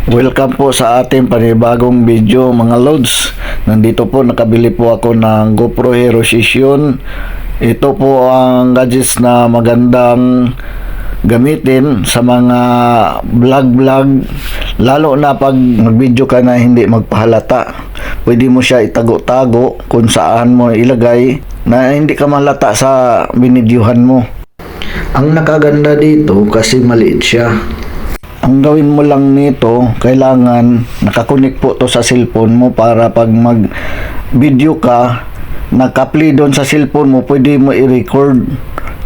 Welcome po sa ating panibagong video mga lods. Nandito po nakabili po ako ng GoPro Hero Session. Ito po ang gadgets na magandang gamitin sa mga vlog, lalo na pag mag-video ka na hindi magpahalata. Pwede mo siya itago-tago kung saan mo ilagay na hindi ka malata sa binidyohan mo. Ang nakaganda dito kasi maliit siya. Ang gawin mo lang nito, kailangan nakakunik po to sa cellphone mo para pag mag-video ka, naka-play doon sa cellphone mo, pwede mo i-record.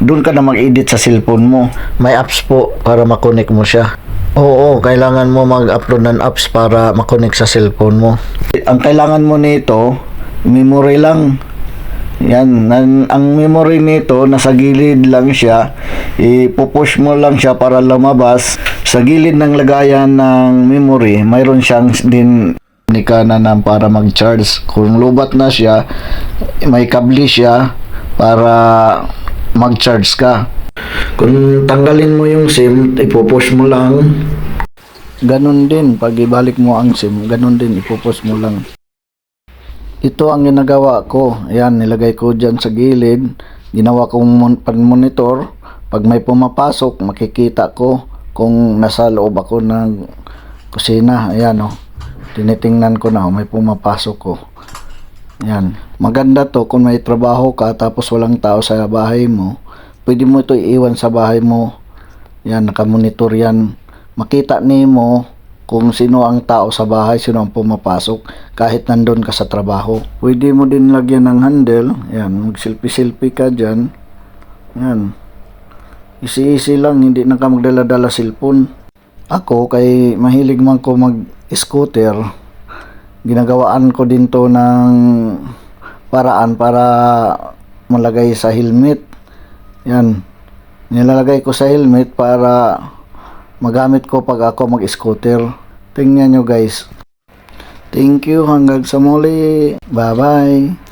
Doon ka na mag-edit sa cellphone mo. May apps po para makunik mo siya. Oo, kailangan mo mag-upload ng apps para makunik sa cellphone mo. Ang kailangan mo nito, memory lang. Yan, ang memory nito nasa gilid lang siya. Ipupush mo lang siya para lumabas. Sa gilid ng lagayan ng memory, mayroon siyang din kanan para mag-charge. Kung lubat na siya, may kable siya para mag-charge ka. Kung tanggalin mo yung SIM, ipupush mo lang. Ganon din, pag ibalik mo ang SIM, ganon din, ipupush mo lang. Ito ang ginagawa ko. Ayan, nilagay ko dyan sa gilid. Ginawa kong pan-monitor. Pag may pumapasok, makikita ko kung nasa loob ako ng kusina. Ayan, oh. Tinitingnan ko na, may pumapasok ko. Ayan. Maganda to kung may trabaho ka tapos walang tao sa bahay mo. Pwede mo ito iiwan sa bahay mo. Ayan, nakamonitor yan. Makita mo kung sino ang tao sa bahay, sino ang pumapasok, kahit nandun ka sa trabaho. Pwede mo din lagyan ng handle. Yan, mag-selfie-selfie ka dyan. Yan. Easy-easy lang, hindi na ka magdala-dala cellphone. Ako, kay mahilig man ko mag-scooter, ginagawaan ko din to ng paraan para malagay sa helmet. Yan. Nilalagay ko sa helmet para magamit ko pag ako mag-scooter. Tingnan nyo guys. Thank you, hanggang sa muli. Bye bye.